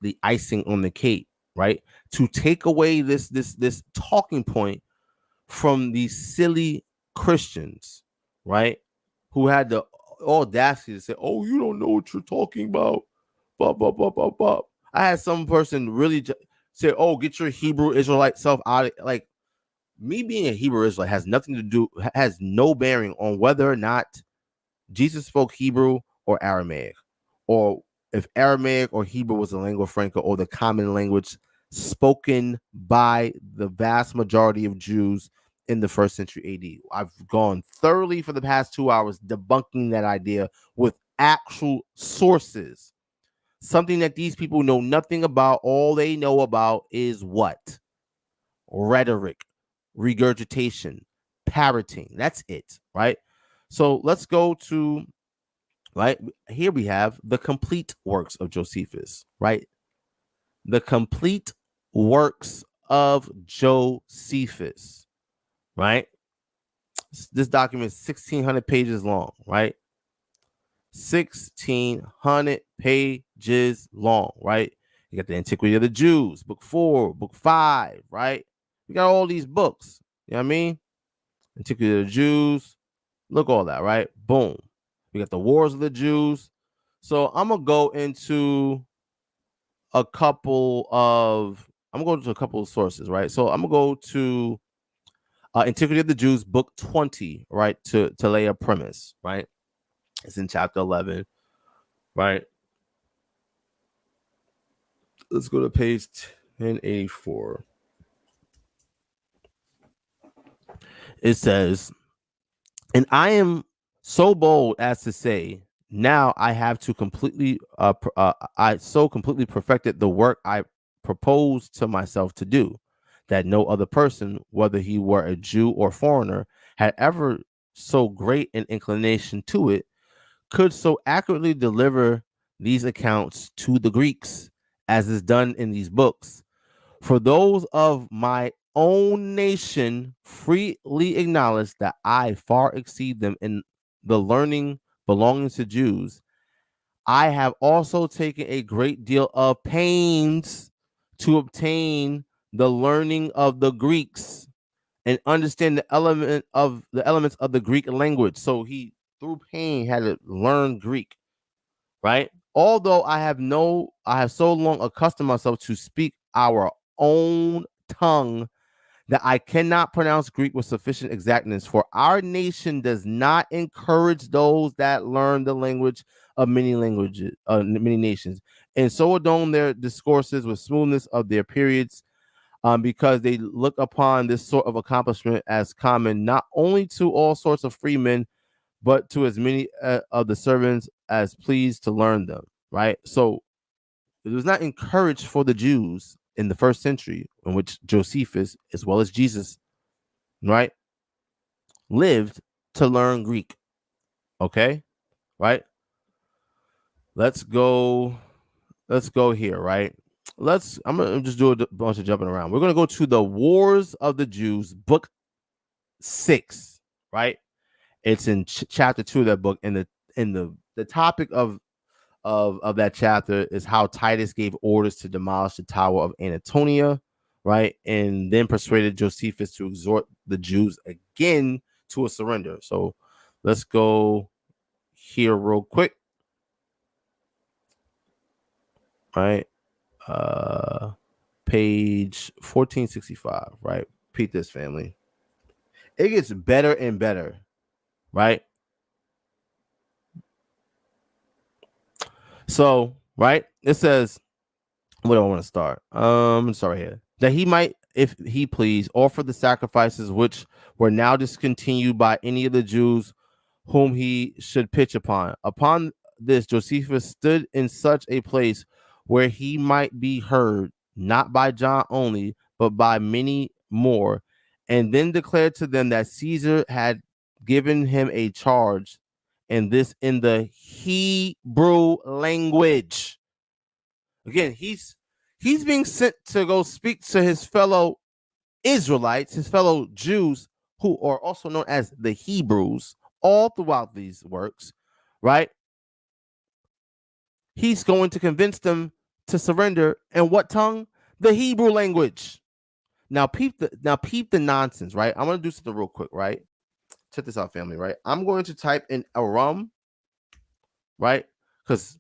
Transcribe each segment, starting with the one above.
the icing on the cake, right? To take away this talking point from these silly Christians, right? Who had the audacity to say, "Oh, you don't know what you're talking about." Blah, blah, blah, blah, blah. I had some person really say, "Oh, get your Hebrew Israelite self out of," like, me being a Hebrew Israelite has nothing to do, has no bearing on whether or not Jesus spoke Hebrew or Aramaic, or if Aramaic or Hebrew was the lingua franca or the common language spoken by the vast majority of Jews in the first century AD. I've gone thoroughly for the past 2 hours debunking that idea with actual sources. Something that these people know nothing about. All they know about is what? Rhetoric, regurgitation, parroting. That's it, right? So let's go to, right here we have the complete works of Josephus, right? The complete works of Josephus, right? This document is 1,600 pages long, right? 1,600 pages long, right? You got the Antiquity of the Jews, book 4, book 5, right? You got all these books, you know what I mean? Antiquity of the Jews, look all that, right? Boom. We got the Wars of the Jews. So I'm gonna go into a couple of sources, right? So I'm gonna go to Antiquity of the Jews, book 20, right? To lay a premise, right? It's in chapter 11, right? Let's go to page 1084. It says, "And I am so bold as to say, now I have to completely, I so completely perfected the work I proposed to myself to do, that no other person, whether he were a Jew or foreigner, had ever so great an inclination to it, could so accurately deliver these accounts to the Greeks, as is done in these books. For those of my own nation freely acknowledge that I far exceed them in the learning belonging to Jews. I have also taken a great deal of pains to obtain the learning of the Greeks and understand the elements of the Greek language." So he, through pain, had to learn Greek, right? "Although I have so long accustomed myself to speak our own tongue that I cannot pronounce Greek with sufficient exactness, for our nation does not encourage those that learn the language of many nations, and so adorn their discourses with smoothness of their periods, because they look upon this sort of accomplishment as common not only to all sorts of free men, but to as many of the servants as please to learn them," right? So it was not encouraged for the Jews in the first century, in which Josephus, as well as Jesus, right, lived, to learn Greek. Okay, right? Let's go here, right? I'm gonna just do a bunch of jumping around. We're gonna go to the Wars of the Jews, book 6, right? It's in chapter 2 of that book, and the topic of that chapter is how Titus gave orders to demolish the Tower of Antonia, right? And then persuaded Josephus to exhort the Jews again to a surrender. So let's go here real quick, right? Page 1465, right? Repeat this, family. It gets better and better, right? So, right, it says, where do I want to start? Sorry here. That he might, if he please, offer the sacrifices which were now discontinued by any of the Jews whom he should pitch upon. Upon this, Josephus stood in such a place where he might be heard, not by John only, but by many more, and then declared to them that Caesar had given him a charge, and this in the Hebrew language. Again, he's being sent to go speak to his fellow Israelites, his fellow Jews, who are also known as the Hebrews, all throughout these works, right? He's going to convince them to surrender in what tongue? The Hebrew language. Now peep the nonsense, right? I'm gonna do something real quick, right? Check this out, family, right? I'm going to type in Aram, right? Because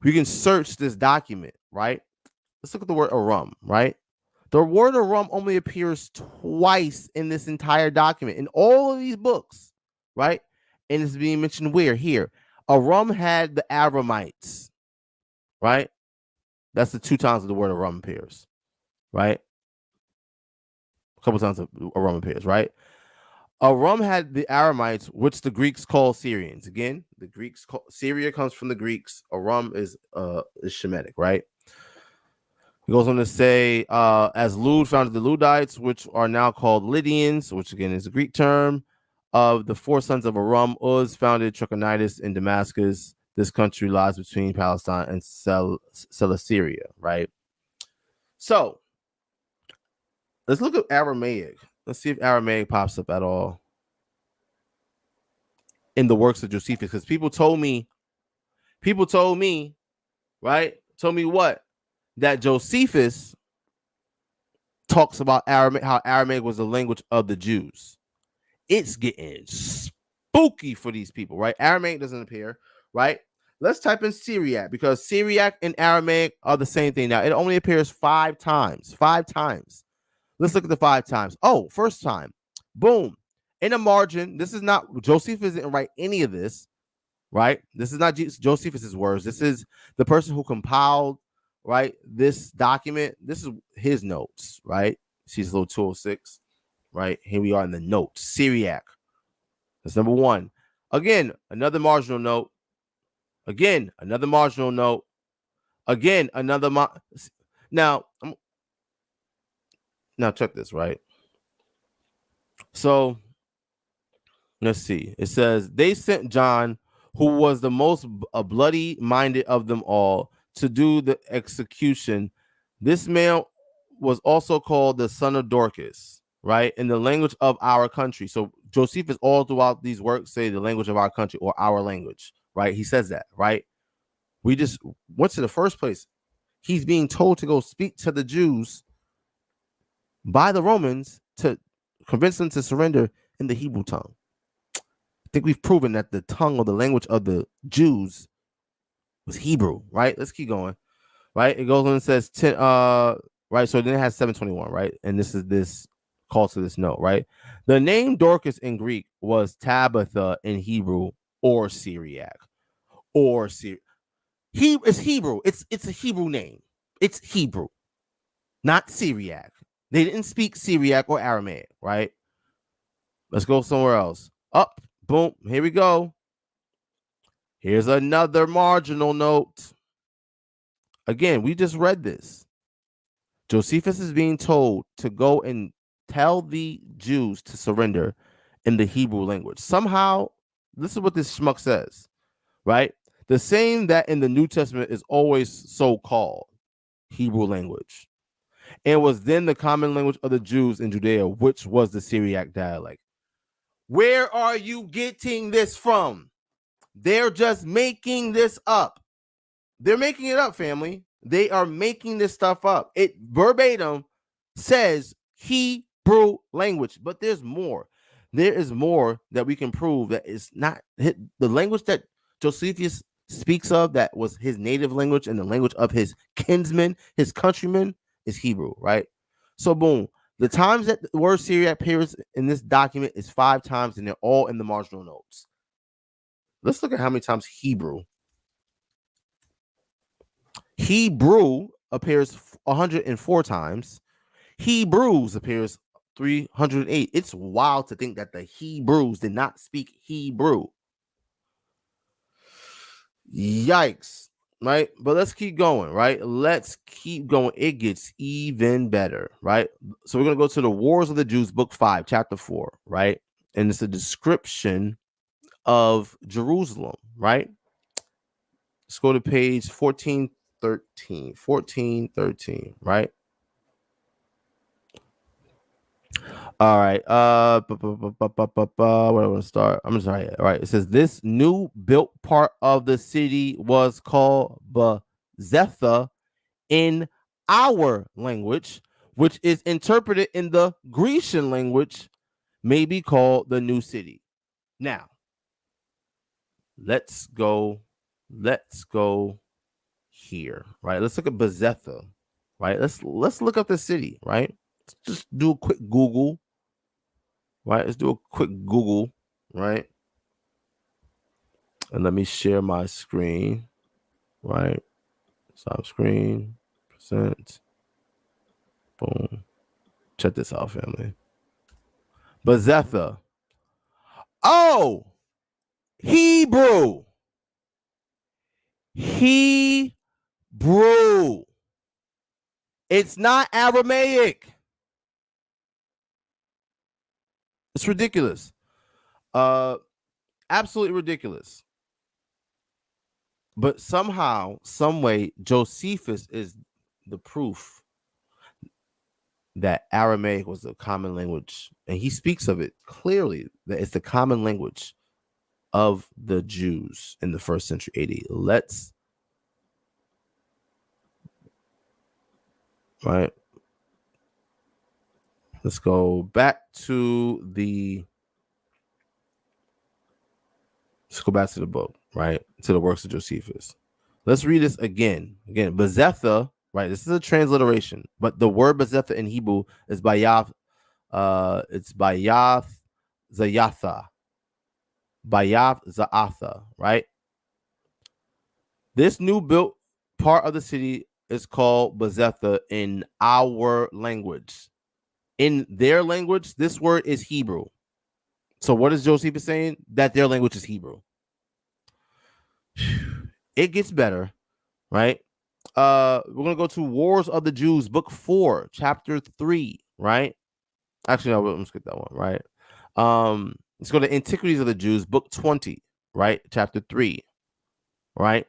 we can search this document, right? Let's look at the word Aram, right? The word Aram only appears twice in this entire document, in all of these books, right? And it's being mentioned where? Here. Aram had the Aramites, right? That's the 2 times the word Aram appears, right? A couple times Aram appears, right? Aram had the Aramites, which the Greeks call Syrians. Again, the Greeks Syria comes from the Greeks. Aram is Shemitic, right? He goes on to say, as Lud founded the Ludites, which are now called Lydians, which again is a Greek term. Of the 4 sons of Aram, Uz founded Trachonitis in Damascus. This country lies between Palestine and Cilicia, right? So let's look at Aramaic. Let's see if Aramaic pops up at all in the works of Josephus, because people told me, right? Told me what? That Josephus talks about Aramaic, how Aramaic was the language of the Jews. It's getting spooky for these people, right? Aramaic doesn't appear, right? Let's type in Syriac, because Syriac and Aramaic are the same thing. Now, it only appears 5 times. 5 times. Let's look at the 5 times. Oh, first time. Boom. In a margin, this is not, Josephus didn't write any of this, right? This is not Josephus's words. This is the person who compiled, right, this document. This is his notes, right? See this little 206, right? Here we are in the notes. Syriac. That's number 1. Again, another marginal note. Again, another marginal note. Again, another now check this, right? So let's see. It says they sent John, who was the most bloody minded of them all, to do the execution. This man was also called the son of Dorcas, right? In the language of our country. So Josephus all throughout these works say the language of our country or our language, right? He says that, right? We just went to the first place. He's being told to go speak to the Jews by the Romans to convince them to surrender in the Hebrew tongue. I think we've proven that the tongue or the language of the Jews was Hebrew, right? Let's keep going, right? It goes on and says, right? So then it has 721, right? And this is this call to this note, right? The name Dorcas in Greek was Tabitha in Hebrew or Syriac or it's Hebrew. It's a Hebrew name. It's Hebrew, not Syriac. They didn't speak Syriac or Aramaic, right? Let's go somewhere else. Up, boom. Here we go. Here's another marginal note. Again, we just read this. Josephus is being told to go and tell the Jews to surrender in the Hebrew language. Somehow, this is what this schmuck says, right? The same that in the New Testament is always so-called Hebrew language. And was then the common language of the Jews in Judea, which was the Syriac dialect. Where are you getting this from? They're just making this up. They're making it up, family. They are making this stuff up. It verbatim says Hebrew language, but there's more. There is more that we can prove that it's not the language that Josephus speaks of, that was his native language and the language of his kinsmen, his countrymen, is Hebrew, right? So, boom. The times that the word Syriac appears in this document is 5 times, and they're all in the marginal notes. Let's look at how many times Hebrew appears 104 times. Hebrews appears 308. It's wild to think that the Hebrews did not speak Hebrew. Yikes, right? But let's keep going, right? Let's keep going. It gets even better, right? So we're going to go to the Wars of the Jews, book 5, chapter 4, right? And it's a description of Jerusalem, right? Let's go to page 1413, right? All right. Where do I want to start? I'm sorry. All right. It says this new built part of the city was called Bezetha in our language, which is interpreted in the Grecian language, may be called the new city. Now, let's go here, right? Let's look at Bezetha, right? Let's look up the city, right? Let's just do a quick Google, right? Let's do a quick Google, right? And let me share my screen, right? Stop screen, percent, boom. Check this out, family. Bezetha. Oh, Hebrew. Hebrew. It's not Aramaic. It's ridiculous. Absolutely ridiculous. But somehow, some way, Josephus is the proof that Aramaic was a common language, and he speaks of it clearly that it's the common language of the Jews in the first century AD. Let's go back to the book, right? To the works of Josephus. Let's read this again. Bezetha, right? This is a transliteration, but the word Bezetha in Hebrew is Bayath. It's Bayath Zayatha. Bayath Zaatha, right? This new built part of the city is called Bezetha in our language. In their language, this word is Hebrew. So what is Josephus saying? That their language is Hebrew. It gets better, right? We're gonna go to Wars of the Jews, book 4, chapter 3, right? Actually, no, let's get that one, right? Let's go to Antiquities of the Jews, book 20, right? Chapter 3, right?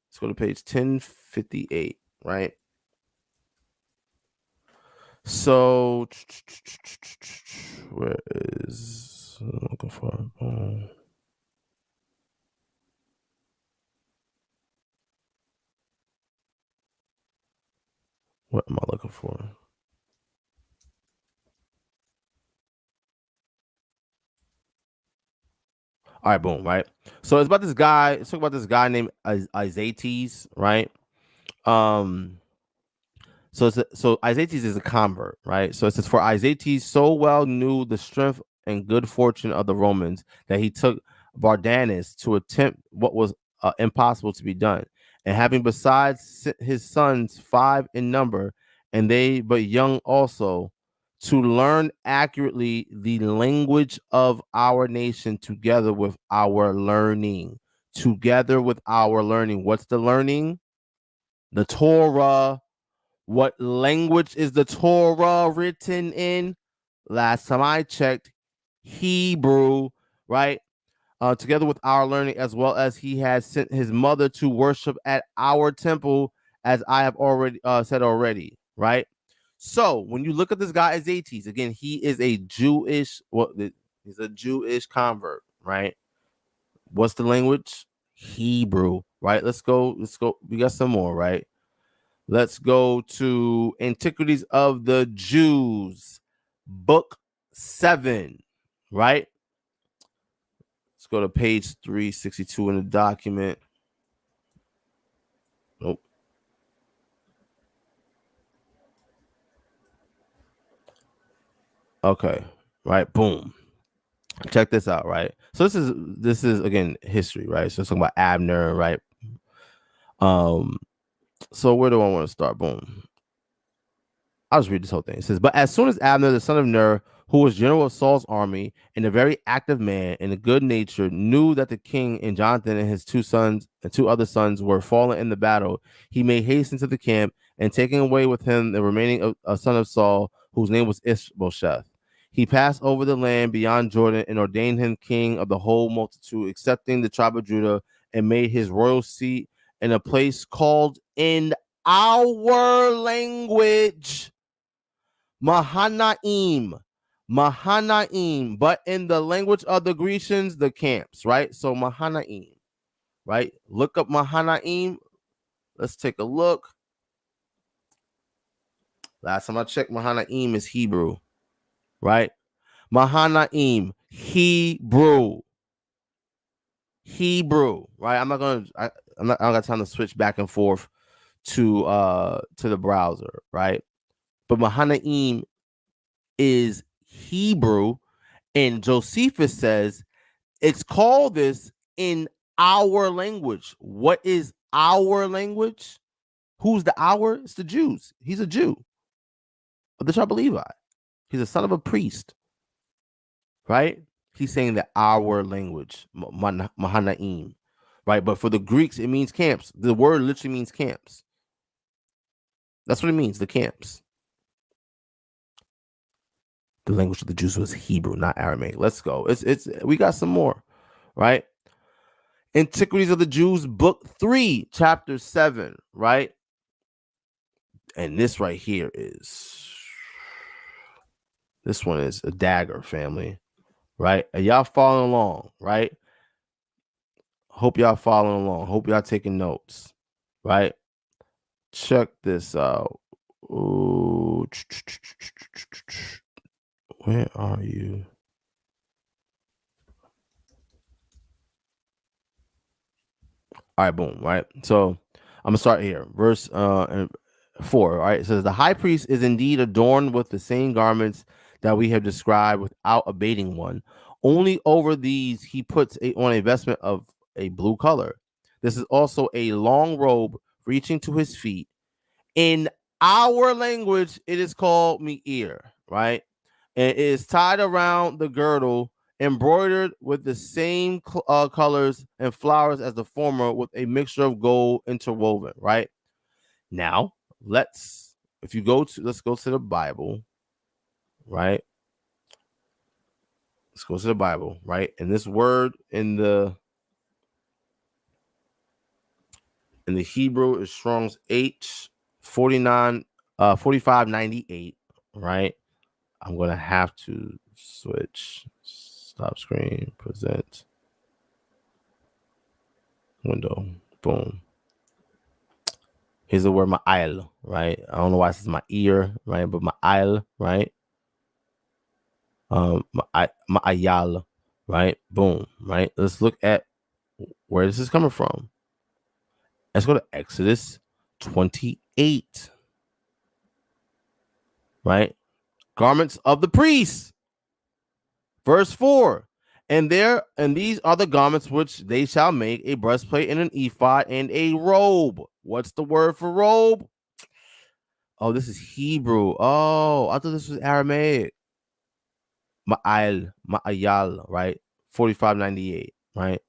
Let's go to page 1058, right? So where is I'm looking for? What am I looking for? All right, boom, right? So it's about this guy. Let's talk about this guy named Isaetes, right? So Isaetes is a convert, right? So it says, for Isaetes so well knew the strength and good fortune of the Romans that he took Bardanus to attempt what was impossible to be done. And having besides his sons 5 in number, and they but young also, to learn accurately the language of our nation together with our learning. Together with our learning. What's the learning? The Torah. What language is the Torah written in? Last time I checked, Hebrew, right? Together with our learning, as well as he has sent his mother to worship at our temple, as I have already said already, right? So when you look at this guy Azates, again, he is a Jewish, he's a Jewish convert, right? What's the language? Hebrew, right? Let's go. We got some more, right? Let's go to Antiquities of the Jews, book 7, right? Let's go to page 362 in the document. Nope. Okay, right, boom. Check this out, right? So this is again history, right? So it's talking about Abner, right? So where do I want to start? Boom. I'll just read this whole thing. It says, but as soon as Abner, the son of Ner, who was general of Saul's army and a very active man and a good nature, knew that the king and Jonathan and his 2 sons and 2 other sons were fallen in the battle, he made haste into the camp and taking away with him the remaining son of Saul, whose name was Ishbosheth. He passed over the land beyond Jordan and ordained him king of the whole multitude, excepting the tribe of Judah, and made his royal seat in a place called in our language Mahanaim, but in the language of the Grecians, the camps, right? So Mahanaim, right? Look up Mahanaim. Let's take a look. Last time I checked, Mahanaim is Hebrew, right? Mahanaim, Hebrew, right? I don't got time to switch back and forth to the browser, right? But Mahanaim is Hebrew, and Josephus says it's called this in our language. What is our language? Who's the our? It's the Jews. He's a Jew of the tribe of Levi. He's a son of a priest, right? He's saying that our language, Mahanaim, right? But for the Greeks, it means camps. The word literally means camps. That's what it means, the camps. The language of the Jews was Hebrew, not Aramaic. Let's go. We got some more, right? Antiquities of the Jews, book 3, chapter 7, right? And this right here this one is a dagger, family, right? Are y'all following along, right? Hope y'all following along. Hope y'all taking notes, right? Check this out. Ooh. Where are you? All right, boom, right? So I'm gonna start here. Verse 4, right? It says, the high priest is indeed adorned with the same garments that we have described without abating one. Only over these he puts on a vestment of a blue color. This is also a long robe reaching to his feet. In our language, it is called me'ir, right? And it is tied around the girdle, embroidered with the same colors and flowers as the former, with a mixture of gold interwoven, right? Now, let's go to the Bible, right? Let's go to the Bible, right? And this word in the Hebrew is Strong's H 4598, right? I'm gonna have to switch. Stop screen, present, window, boom. Here's the word ma'al, right? I don't know why it says my ear, right? But ma'al, right? Ma'ayal, right? Boom, right? Let's look at where this is coming from. Let's go to Exodus 28, right? Garments of the priests. Verse 4. And these are the garments which they shall make: a breastplate and an ephod and a robe. What's the word for robe? Oh, this is Hebrew. Oh, I thought this was Aramaic. Ma'ayal, right? 4598, right?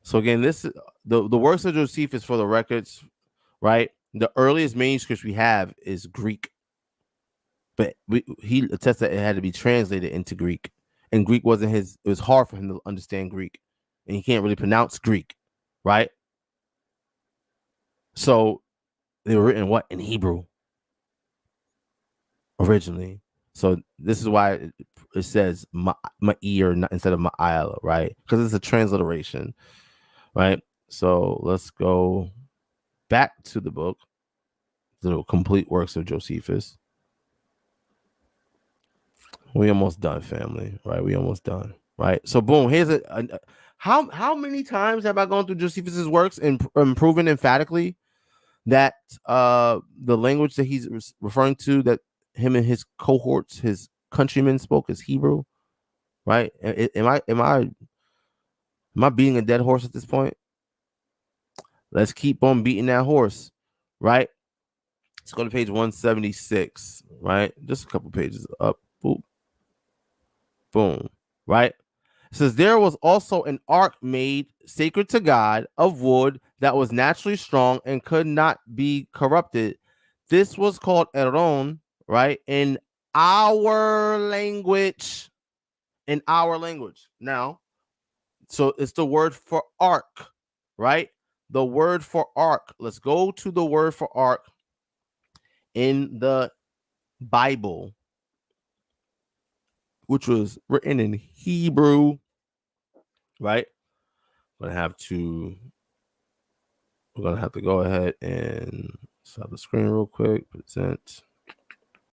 So again, this is the works of Josephus, for the records, right? The earliest manuscripts we have is Greek, but he attests that it had to be translated into Greek, and Greek wasn't his. It was hard for him to understand Greek, and he can't really pronounce Greek, right? So they were written in Hebrew originally. So this is why it says ma'ir instead of ma'ayla, right? Because it's a transliteration, right? So let's go back to the book, the complete works of Josephus. We almost done, family, right? We almost done, right? So boom, here's how many times have I gone through Josephus's works and proven emphatically that the language that he's referring to, that him and his cohorts, his countrymen spoke, is Hebrew, right? Am I beating a dead horse at this point? Let's keep on beating that horse, right? Let's go to page 176, right? Just a couple pages up. Boop. Boom, right? It says, there was also an ark made sacred to God of wood that was naturally strong and could not be corrupted. This was called Eron, right? In our language. Now, so it's the word for ark, right? The word for ark. Let's go to the word for ark in the Bible, which was written in Hebrew, right? We're gonna have to go ahead and stop the screen real quick. Present.